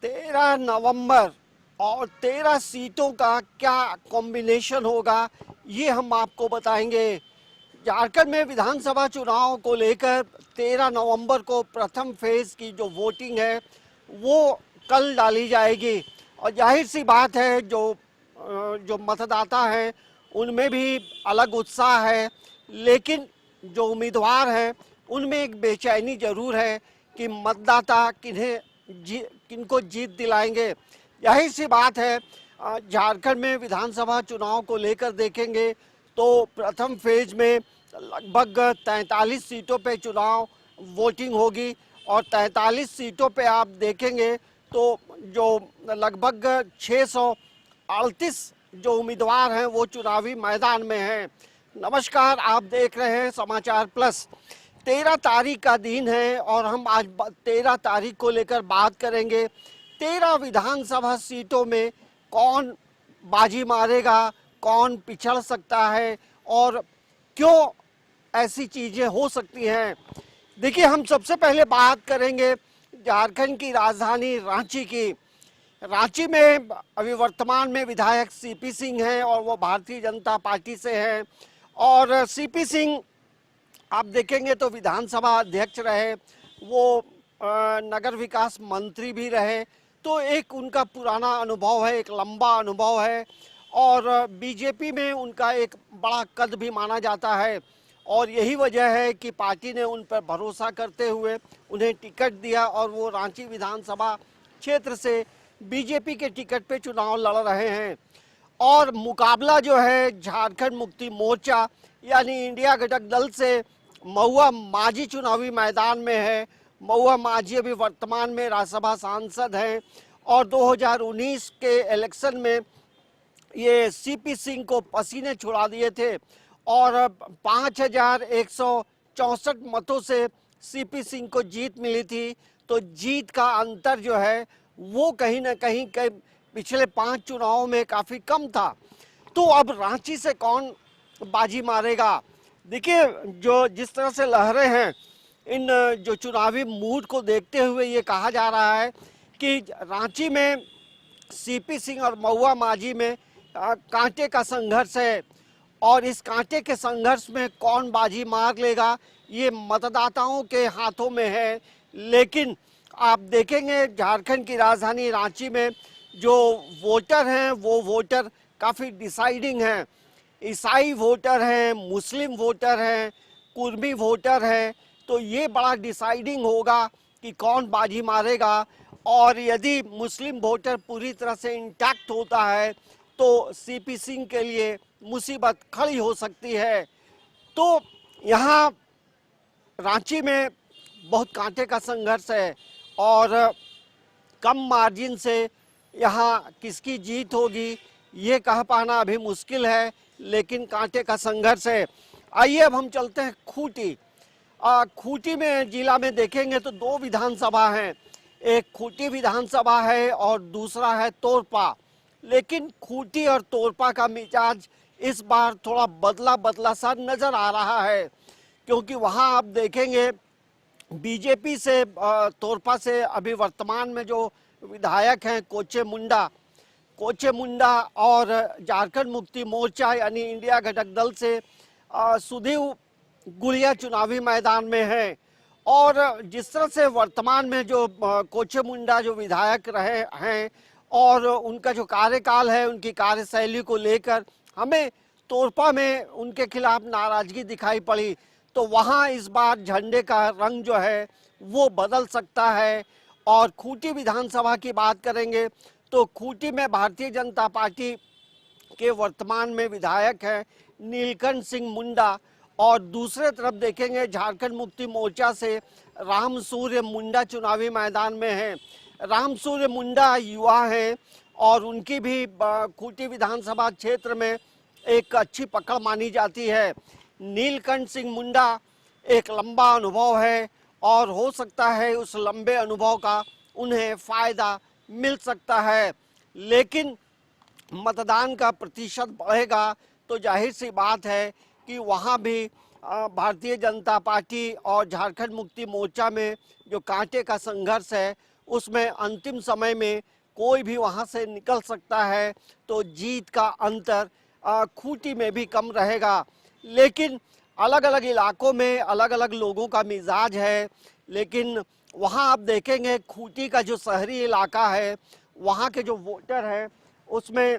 13 नवंबर और 13 सीटों का क्या कॉम्बिनेशन होगा, ये हम आपको बताएंगे। झारखंड में विधानसभा चुनाव को लेकर 13 नवंबर को प्रथम फेज की जो वोटिंग है वो कल डाली जाएगी और जाहिर सी बात है जो मतदाता हैं उनमें भी अलग उत्साह है, लेकिन जो उम्मीदवार हैं उनमें एक बेचैनी जरूर है कि मतदाता किनको जीत दिलाएंगे। जाहिर सी बात है, झारखंड में विधानसभा चुनाव को लेकर देखेंगे तो प्रथम फेज में लगभग 43 सीटों पे चुनाव वोटिंग होगी और 43 सीटों पे आप देखेंगे तो जो लगभग 638 जो उम्मीदवार हैं वो चुनावी मैदान में हैं। नमस्कार, आप देख रहे हैं समाचार प्लस। 13 तारीख का दिन है और हम आज 13 तारीख को लेकर बात करेंगे। 13 विधानसभा सीटों में कौन बाजी मारेगा, कौन पिछड़ सकता है और क्यों ऐसी चीजें हो सकती हैं। देखिए, हम सबसे पहले बात करेंगे झारखंड की राजधानी रांची की। रांची में अभी वर्तमान में विधायक सीपी सिंह हैं और वो भारतीय जनता पार्टी से हैं और सीपी सिंह आप देखेंगे तो विधानसभा अध्यक्ष रहे, वो नगर विकास मंत्री भी रहे, तो एक उनका पुराना अनुभव है, एक लंबा अनुभव है और बीजेपी में उनका एक बड़ा कद भी माना जाता है और यही वजह है कि पार्टी ने उन पर भरोसा करते हुए उन्हें टिकट दिया और वो रांची विधानसभा क्षेत्र से बीजेपी के टिकट पे चुनाव लड़ रहे हैं। और मुकाबला जो है झारखंड मुक्ति मोर्चा यानी इंडिया घटक दल से महुआ माझी चुनावी मैदान में है। महुआ माझी अभी वर्तमान में राज्यसभा सांसद हैं और 2019 के इलेक्शन में ये सीपी सिंह को पसीने छुड़ा दिए थे और 5164 मतों से सीपी सिंह को जीत मिली थी। तो जीत का अंतर जो है वो कहीं ना कहीं पिछले 5 चुनावों में काफ़ी कम था। तो अब रांची से कौन बाजी मारेगा? देखिए, जो जिस तरह से लहरें हैं, इन जो चुनावी मूड को देखते हुए ये कहा जा रहा है कि रांची में सीपी सिंह और महुआ माझी में कांटे का संघर्ष है और इस कांटे के संघर्ष में कौन बाजी मार लेगा ये मतदाताओं के हाथों में है। लेकिन आप देखेंगे झारखंड की राजधानी रांची में जो वोटर हैं वो वोटर काफ़ी डिसाइडिंग हैं। ईसाई वोटर हैं, मुस्लिम वोटर हैं, कुर्मी वोटर हैं, तो ये बड़ा डिसाइडिंग होगा कि कौन बाजी मारेगा। और यदि मुस्लिम वोटर पूरी तरह से इंटैक्ट होता है तो सीपी सिंह के लिए मुसीबत खड़ी हो सकती है। तो यहाँ रांची में बहुत कांटे का संघर्ष है और कम मार्जिन से यहाँ किसकी जीत होगी ये कह पाना अभी मुश्किल है, लेकिन कांटे का संघर्ष है। आइए अब हम चलते हैं खूंटी। खूंटी में जिला में देखेंगे तो 2 विधानसभा हैं, एक खूंटी विधानसभा है और दूसरा है तोरपा। लेकिन खूंटी और तोरपा का मिजाज इस बार थोड़ा बदला बदला सा नजर आ रहा है, क्योंकि वहाँ आप देखेंगे बीजेपी से तोरपा से अभी वर्तमान में जो विधायक हैं कोचे मुंडा और झारखंड मुक्ति मोर्चा यानी इंडिया घटक दल से सुधीर गुड़िया चुनावी मैदान में है। और जिस तरह से वर्तमान में जो कोचे मुंडा जो विधायक रहे हैं और उनका जो कार्यकाल है, उनकी कार्यशैली को लेकर हमें तोरपा में उनके खिलाफ नाराजगी दिखाई पड़ी। तो वहाँ इस बार झंडे का रंग जो है वो बदल सकता है। और खूंटी विधानसभा की बात करेंगे तो खूंटी में भारतीय जनता पार्टी के वर्तमान में विधायक हैं नीलकंठ सिंह मुंडा और दूसरे तरफ देखेंगे झारखंड मुक्ति मोर्चा से राम सूर्य मुंडा चुनावी मैदान में हैं। राम सूर्य मुंडा युवा हैं और उनकी भी खूंटी विधानसभा क्षेत्र में एक अच्छी पकड़ मानी जाती है। नीलकंठ सिंह मुंडा एक लंबा अनुभव है और हो सकता है उस लंबे अनुभव का उन्हें फ़ायदा मिल सकता है। लेकिन मतदान का प्रतिशत बढ़ेगा तो जाहिर सी बात है कि वहाँ भी भारतीय जनता पार्टी और झारखंड मुक्ति मोर्चा में जो कांटे का संघर्ष है उसमें अंतिम समय में कोई भी वहां से निकल सकता है, तो जीत का अंतर खूंटी में भी कम रहेगा। लेकिन अलग अलग इलाकों में अलग अलग लोगों का मिजाज है। लेकिन वहाँ आप देखेंगे खूंटी का जो शहरी इलाका है, वहाँ के जो वोटर हैं उसमें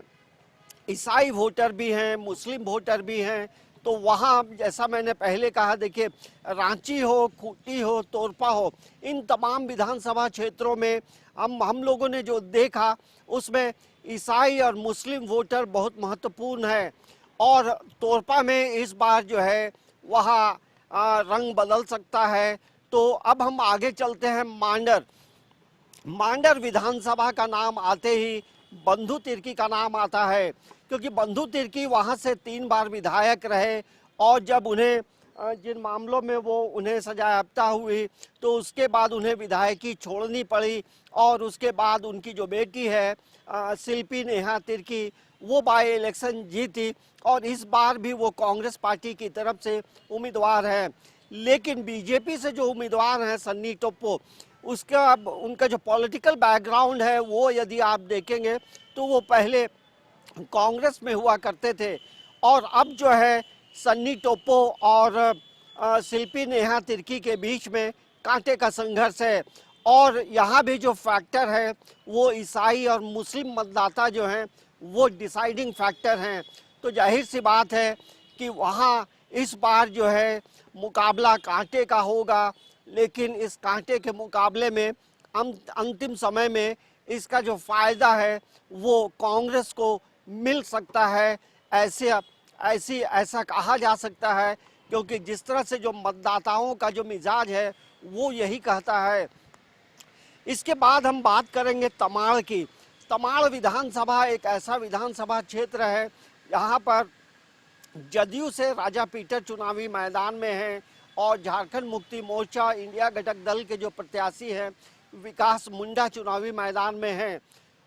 ईसाई वोटर भी हैं, मुस्लिम वोटर भी हैं। तो वहाँ जैसा मैंने पहले कहा, देखिए रांची हो, खूंटी हो, तोरपा हो, इन तमाम विधानसभा क्षेत्रों में हम लोगों ने जो देखा उसमें ईसाई और मुस्लिम वोटर बहुत महत्वपूर्ण है। और तोरपा में इस बार जो है वहाँ रंग बदल सकता है। तो अब हम आगे चलते हैं मांडर। मांडर विधानसभा का नाम आते ही बंधु तिर्की का नाम आता है, क्योंकि बंधु तिर्की वहां से 3 बार विधायक रहे। और जब उन्हें जिन मामलों में वो उन्हें सजायाफ्ता हुई, तो उसके बाद उन्हें विधायकी छोड़नी पड़ी। और उसके बाद उनकी जो बेटी है शिल्पी नेहा तिर्की, वो बाई इलेक्शन जीती और इस बार भी वो कांग्रेस पार्टी की तरफ से उम्मीदवार हैं। लेकिन बीजेपी से जो उम्मीदवार हैं सन्नी टोप्पो, उसका उनका जो पॉलिटिकल बैकग्राउंड है वो यदि आप देखेंगे तो वो पहले कांग्रेस में हुआ करते थे। और अब जो है सन्नी टोप्पो और शिल्पी नेहा तिर्की के बीच में कांटे का संघर्ष है। और यहाँ भी जो फैक्टर है वो ईसाई और मुस्लिम मतदाता जो हैं वो डिसाइडिंग फैक्टर हैं। तो जाहिर सी बात है कि वहाँ इस बार जो है मुकाबला कांटे का होगा। लेकिन इस कांटे के मुकाबले में अंतिम समय में इसका जो फायदा है वो कांग्रेस को मिल सकता है, ऐसा कहा जा सकता है। क्योंकि जिस तरह से जो मतदाताओं का जो मिजाज है वो यही कहता है। इसके बाद हम बात करेंगे तमाड़ की। तमाड़ विधानसभा एक ऐसा विधानसभा क्षेत्र है यहाँ पर जदयू से राजा पीटर चुनावी मैदान में हैं और झारखंड मुक्ति मोर्चा इंडिया घटक दल के जो प्रत्याशी हैं विकास मुंडा चुनावी मैदान में हैं।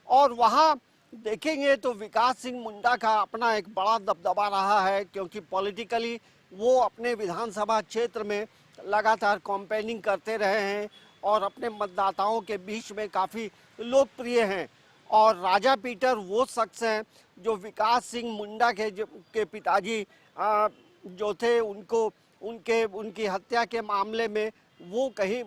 और वहाँ देखेंगे तो विकास सिंह मुंडा का अपना एक बड़ा दबदबा रहा है, क्योंकि पॉलिटिकली वो अपने विधानसभा क्षेत्र में लगातार कैंपेनिंग करते रहे हैं और अपने मतदाताओं के बीच में काफ़ी लोकप्रिय हैं। और राजा पीटर वो शख्स हैं जो विकास सिंह मुंडा के पिताजी जो थे उनकी हत्या के मामले में वो कहीं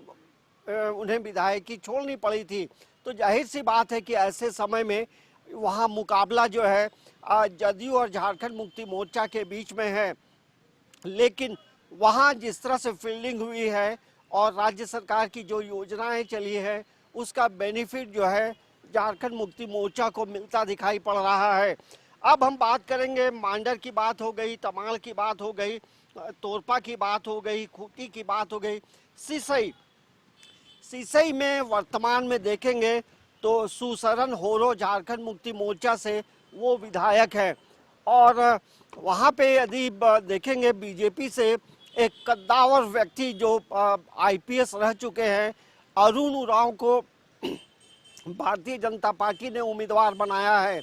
उन्हें विधायकी छोड़नी पड़ी थी। तो जाहिर सी बात है कि ऐसे समय में वहाँ मुकाबला जो है जदयू और झारखंड मुक्ति मोर्चा के बीच में है। लेकिन वहाँ जिस तरह से फील्डिंग हुई है और राज्य सरकार की जो योजनाएं चली है उसका बेनिफिट जो है झारखंड मुक्ति मोर्चा को मिलता दिखाई पड़ रहा है। अब हम बात करेंगे, मांडर की बात हो गई, तमाड़ की बात हो गई, तोरपा की बात हो गई, खूंटी की बात हो गई, सिसई में वर्तमान में देखेंगे तो सुशरण होरो झारखंड मुक्ति मोर्चा से वो विधायक है। और वहाँ पे यदि देखेंगे बीजेपी से एक कद्दावर व्यक्ति जो आईपीएस रह चुके हैं अरुण उरांव को भारतीय जनता पार्टी ने उम्मीदवार बनाया है।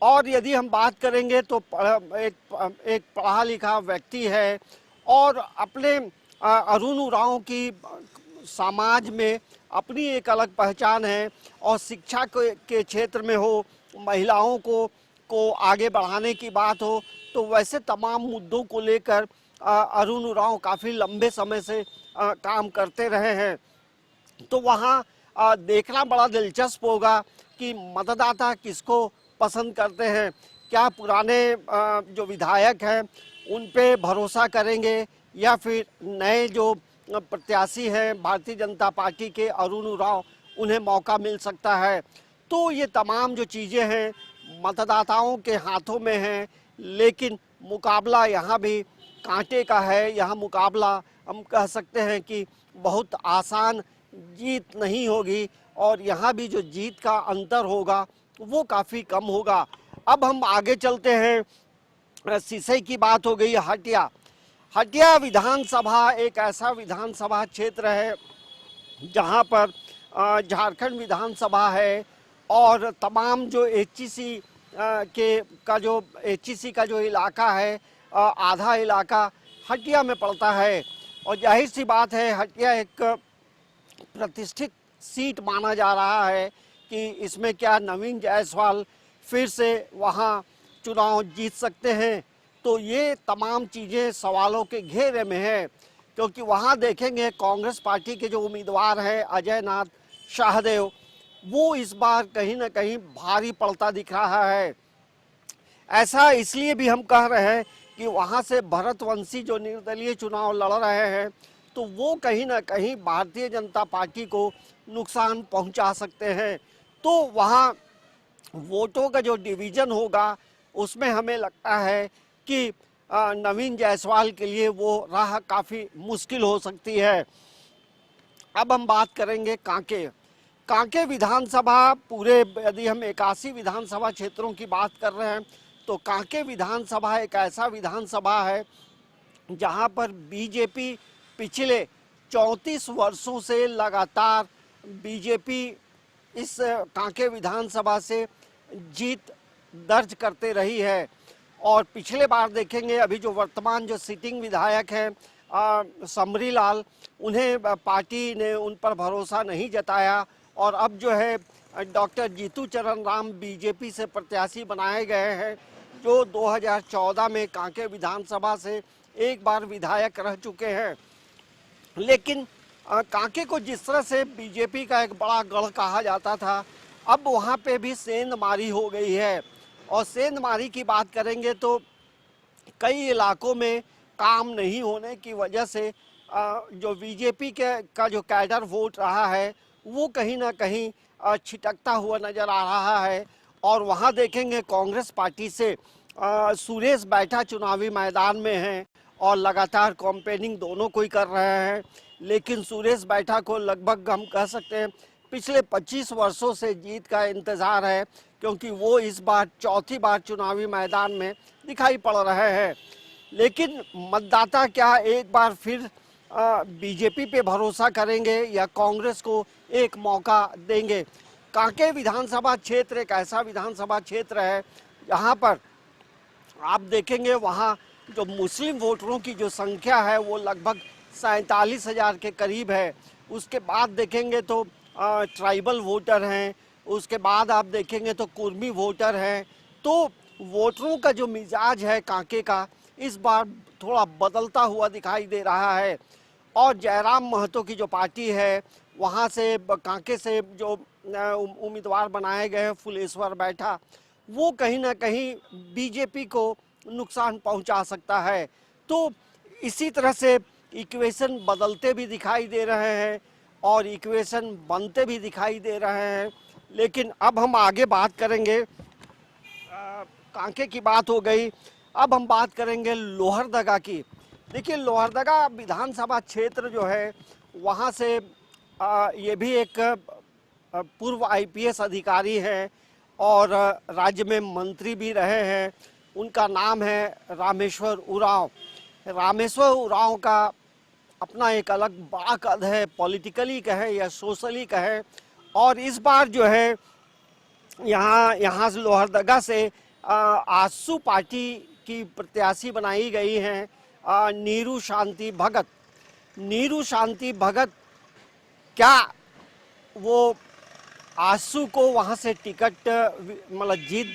और यदि हम बात करेंगे तो एक पढ़ा लिखा व्यक्ति है और अपने अरुण उरांव की समाज में अपनी एक अलग पहचान है। और शिक्षा के क्षेत्र में हो, महिलाओं को आगे बढ़ाने की बात हो, तो वैसे तमाम मुद्दों को लेकर अरुण उरांव काफ़ी लंबे समय से काम करते रहे हैं। तो वहाँ देखना बड़ा दिलचस्प होगा कि मतदाता किसको पसंद करते हैं। क्या पुराने जो विधायक हैं उन पे भरोसा करेंगे या फिर नए जो प्रत्याशी हैं भारतीय जनता पार्टी के अरुण उरांव, उन्हें मौका मिल सकता है। तो ये तमाम जो चीज़ें हैं मतदाताओं के हाथों में हैं। लेकिन मुकाबला यहाँ भी कांटे का है। यहाँ मुकाबला हम कह सकते हैं कि बहुत आसान जीत नहीं होगी और यहाँ भी जो जीत का अंतर होगा वो काफ़ी कम होगा। अब हम आगे चलते हैं, सिसई की बात हो गई। हटिया विधानसभा एक ऐसा विधानसभा क्षेत्र है जहाँ पर झारखंड विधानसभा है और तमाम जो एचईसी का जो इलाका है आधा इलाका हटिया में पड़ता है। और जाहिर सी बात है हटिया एक प्रतिष्ठित सीट माना जा रहा है कि इसमें क्या नवीन जायसवाल फिर से वहाँ चुनाव जीत सकते हैं। तो ये तमाम चीज़ें सवालों के घेरे में है, क्योंकि वहाँ देखेंगे कांग्रेस पार्टी के जो उम्मीदवार हैं अजय नाथ शाहदेव, वो इस बार कहीं ना कहीं भारी पड़ता दिख रहा है। ऐसा इसलिए भी हम कह रहे हैं कि वहाँ से भरत वंशी जो निर्दलीय चुनाव लड़ रहे हैं, तो वो कहीं ना कहीं भारतीय जनता पार्टी को नुकसान पहुंचा सकते हैं। तो वहाँ वोटों का जो डिवीज़न होगा उसमें हमें लगता है कि नवीन जायसवाल के लिए वो राह काफ़ी मुश्किल हो सकती है। अब हम बात करेंगे कांके विधानसभा, पूरे यदि हम 81 विधानसभा क्षेत्रों की बात कर रहे हैं तो कांके विधानसभा एक ऐसा विधानसभा है जहां पर बीजेपी पिछले 34 वर्षों से लगातार बीजेपी इस कांके विधानसभा से जीत दर्ज करते रही है। और पिछले बार देखेंगे, अभी जो वर्तमान जो सिटिंग विधायक हैं समरी लाल, उन्हें पार्टी ने उन पर भरोसा नहीं जताया और अब जो है डॉक्टर जीतू चरण राम बीजेपी से प्रत्याशी बनाए गए हैं, जो 2014 में कांके विधानसभा से एक बार विधायक रह चुके हैं। लेकिन कांके को जिस तरह से बीजेपी का एक बड़ा गढ़ कहा जाता था, अब वहाँ पे भी सेंधमारी हो गई है। और सेंधमारी की बात करेंगे तो कई इलाकों में काम नहीं होने की वजह से जो बीजेपी का जो कैडर वोट रहा है वो कहीं ना कहीं छिटकता हुआ नज़र आ रहा है। और वहाँ देखेंगे कांग्रेस पार्टी से सुरेश बैठा चुनावी मैदान में हैं और लगातार कैंपेनिंग दोनों को ही कर रहे हैं। लेकिन सुरेश बैठा को लगभग हम कह सकते हैं पिछले 25 वर्षों से जीत का इंतज़ार है, क्योंकि वो इस बार चौथी बार चुनावी मैदान में दिखाई पड़ रहे हैं। लेकिन मतदाता क्या एक बार फिर बीजेपी पे भरोसा करेंगे या कांग्रेस को एक मौका देंगे? कांके विधानसभा क्षेत्र एक ऐसा विधानसभा क्षेत्र है जहां पर आप देखेंगे वहां जो मुस्लिम वोटरों की जो संख्या है वो लगभग 47,000 के करीब है। उसके बाद देखेंगे तो ट्राइबल वोटर हैं, उसके बाद आप देखेंगे तो कुर्मी वोटर हैं। तो वोटरों का जो मिजाज है कांके का इस बार थोड़ा बदलता हुआ दिखाई दे रहा है। और जयराम महतो की जो पार्टी है वहाँ से कांके से जो उम्मीदवार बनाए गए हैं फुलेश्वर बैठा, वो कहीं ना कहीं बीजेपी को नुकसान पहुंचा सकता है। तो इसी तरह से इक्वेशन बदलते भी दिखाई दे रहे हैं और इक्वेशन बनते भी दिखाई दे रहे हैं। लेकिन अब हम आगे बात करेंगे, कांके की बात हो गई, अब हम बात करेंगे लोहरदगा की। देखिए लोहरदगा विधानसभा क्षेत्र जो है वहाँ से ये भी एक पूर्व आईपीएस अधिकारी हैं और राज्य में मंत्री भी रहे हैं। उनका नाम है रामेश्वर उरांव। रामेश्वर उरांव का अपना एक अलग बड़ा कद है, पॉलिटिकली कहे या सोशली कहे। और इस बार जो है यहाँ से लोहरदगा से आजसू पार्टी की प्रत्याशी बनाई गई हैं नीरू शांति भगत। नीरू शांति भगत क्या वो आजसू को वहाँ से टिकट मतलब जीत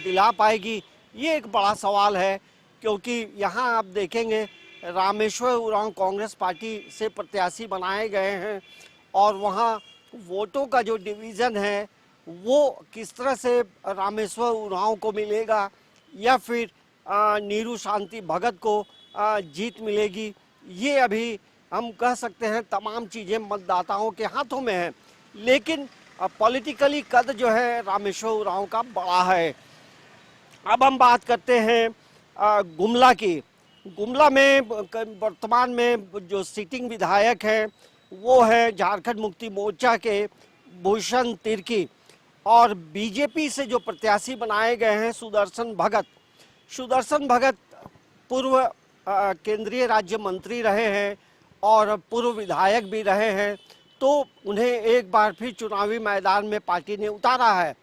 दिला पाएगी, ये एक बड़ा सवाल है। क्योंकि यहाँ आप देखेंगे रामेश्वर उरांव कांग्रेस पार्टी से प्रत्याशी बनाए गए हैं और वहाँ वोटों का जो डिवीज़न है वो किस तरह से रामेश्वर उरांव को मिलेगा या फिर नीरू शांति भगत को जीत मिलेगी, ये अभी हम कह सकते हैं तमाम चीज़ें मतदाताओं के हाथों में हैं। लेकिन पॉलिटिकली कद जो है रामेश्वर उरांव का बड़ा है। अब हम बात करते हैं गुमला की। गुमला में वर्तमान में जो सिटिंग विधायक हैं वो है झारखंड मुक्ति मोर्चा के भूषण तिर्की और बीजेपी से जो प्रत्याशी बनाए गए हैं सुदर्शन भगत। सुदर्शन भगत पूर्व केंद्रीय राज्य मंत्री रहे हैं और पूर्व विधायक भी रहे हैं, तो उन्हें एक बार फिर चुनावी मैदान में पार्टी ने उतारा है।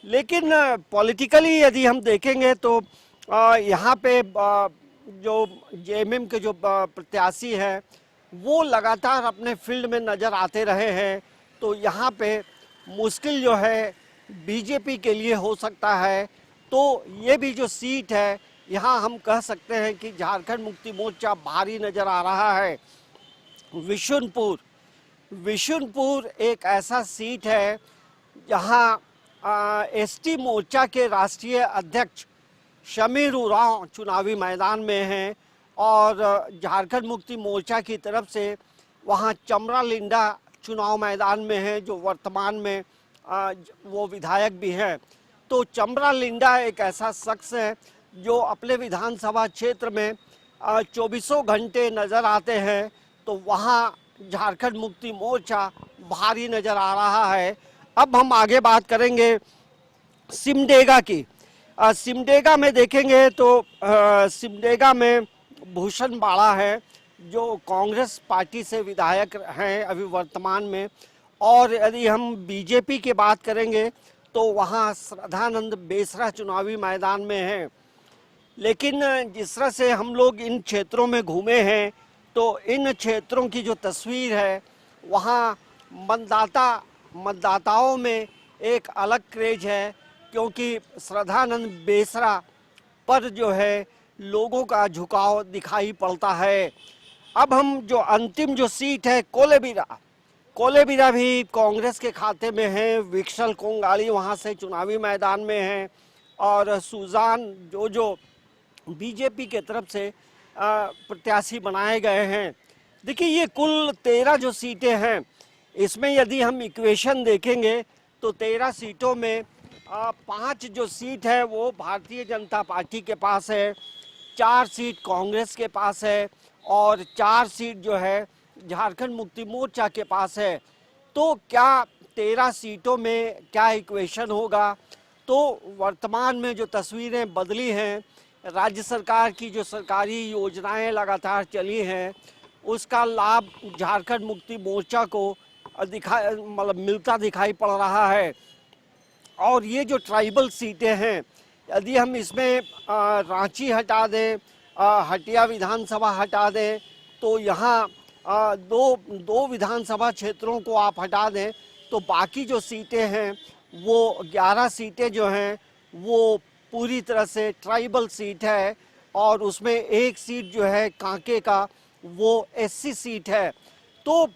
लेकिन पॉलिटिकली यदि हम देखेंगे तो यहाँ पे जो जेएमएम के जो प्रत्याशी हैं वो लगातार अपने फील्ड में नज़र आते रहे हैं तो यहाँ पे मुश्किल जो है बीजेपी के लिए हो सकता है। तो ये भी जो सीट है यहाँ हम कह सकते हैं कि झारखंड मुक्ति मोर्चा भारी नज़र आ रहा है। विशुनपुर एक ऐसा सीट है जहाँ एसटी मोर्चा के राष्ट्रीय अध्यक्ष शमीर उरांव चुनावी मैदान में हैं और झारखंड मुक्ति मोर्चा की तरफ से वहाँ चमरा लिंडा चुनाव मैदान में है, जो वर्तमान में वो विधायक भी हैं। तो चमरा लिंडा एक ऐसा शख्स है जो अपने विधानसभा क्षेत्र में 24 घंटे नज़र आते हैं। तो वहाँ झारखंड मुक्ति मोर्चा भारी नज़र आ रहा है। अब हम आगे बात करेंगे सिमडेगा की। सिमडेगा में देखेंगे तो सिमडेगा में भूषण बाड़ा है जो कांग्रेस पार्टी से विधायक हैं अभी वर्तमान में। और यदि हम बीजेपी की बात करेंगे तो वहाँ श्रद्धानंद बेसरा चुनावी मैदान में हैं। लेकिन जिस तरह से हम लोग इन क्षेत्रों में घूमे हैं तो इन क्षेत्रों की जो तस्वीर है वहाँ मतदाताओं में एक अलग क्रेज है, क्योंकि श्रद्धानंद बेसरा पर जो है लोगों का झुकाव दिखाई पड़ता है। अब हम जो अंतिम जो सीट है कोलेबिरा भी कांग्रेस के खाते में है। विक्शल कोंगाड़ी वहाँ से चुनावी मैदान में हैं और सुजान जो बीजेपी के तरफ से प्रत्याशी बनाए गए हैं। देखिए ये कुल 13 जो सीटें हैं, इसमें यदि हम इक्वेशन देखेंगे तो 13 सीटों में 5 जो सीट है वो भारतीय जनता पार्टी के पास है, 4 सीट कांग्रेस के पास है और 4 सीट जो है झारखंड मुक्ति मोर्चा के पास है। तो क्या 13 सीटों में क्या इक्वेशन होगा? तो वर्तमान में जो तस्वीरें बदली हैं, राज्य सरकार की जो सरकारी योजनाएं लगातार चली हैं उसका लाभ झारखंड मुक्ति मोर्चा को मिलता दिखाई पड़ रहा है। और ये जो ट्राइबल सीटें हैं, यदि हम इसमें रांची हटा दें, हटिया विधानसभा हटा दें, तो यहाँ दो विधानसभा क्षेत्रों को आप हटा दें तो बाकी जो सीटें हैं वो 11 सीटें जो हैं वो पूरी तरह से ट्राइबल सीट है। और उसमें एक सीट जो है कांके का वो एससी सीट है। तो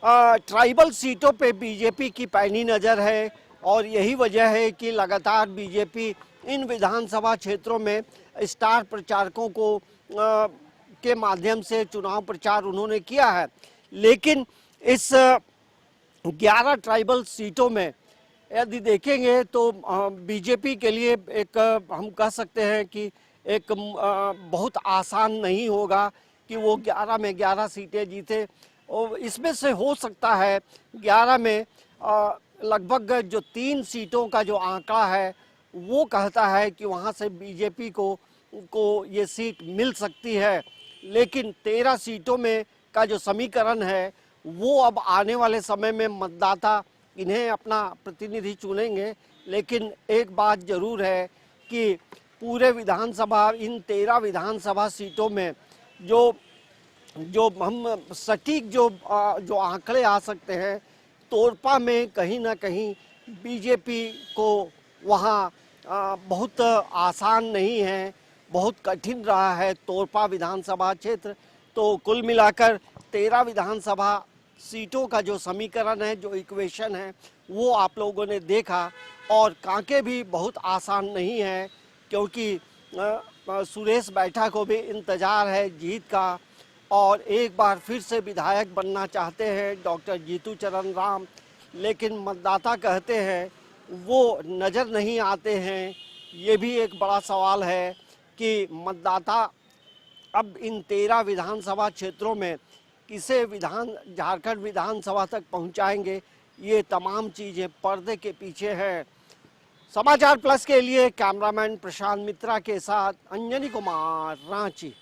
ट्राइबल सीटों पे बीजेपी की पैनी नज़र है और यही वजह है कि लगातार बीजेपी इन विधानसभा क्षेत्रों में स्टार प्रचारकों को के माध्यम से चुनाव प्रचार उन्होंने किया है। लेकिन इस 11 ट्राइबल सीटों में यदि देखेंगे तो बीजेपी के लिए एक हम कह सकते हैं कि एक बहुत आसान नहीं होगा कि वो 11 में 11 सीटें जीते। और इसमें से हो सकता है 11 में लगभग जो 3 सीटों का जो आंकड़ा है वो कहता है कि वहाँ से बीजेपी को ये सीट मिल सकती है। लेकिन 13 सीटों में का जो समीकरण है वो अब आने वाले समय में मतदाता इन्हें अपना प्रतिनिधि चुनेंगे। लेकिन एक बात जरूर है कि पूरे विधानसभा इन 13 विधानसभा सीटों में जो हम सटीक जो आंकड़े आ सकते हैं, तोरपा में कहीं ना कहीं बीजेपी को वहाँ बहुत आसान नहीं है, बहुत कठिन रहा है तोरपा विधानसभा क्षेत्र। तो कुल मिलाकर 13 विधानसभा सीटों का जो समीकरण है, जो इक्वेशन है, वो आप लोगों ने देखा। और कांके भी बहुत आसान नहीं है, क्योंकि सुरेश बैठा को भी इंतज़ार है जीत का और एक बार फिर से विधायक बनना चाहते हैं डॉक्टर जीतू चरण राम। लेकिन मतदाता कहते हैं वो नज़र नहीं आते हैं। ये भी एक बड़ा सवाल है कि मतदाता अब इन 13 विधानसभा क्षेत्रों में किसे झारखंड विधानसभा तक पहुंचाएंगे। ये तमाम चीज़ें पर्दे के पीछे हैं। समाचार प्लस के लिए कैमरामैन प्रशांत मित्रा के साथ अंजनी कुमार, रांची।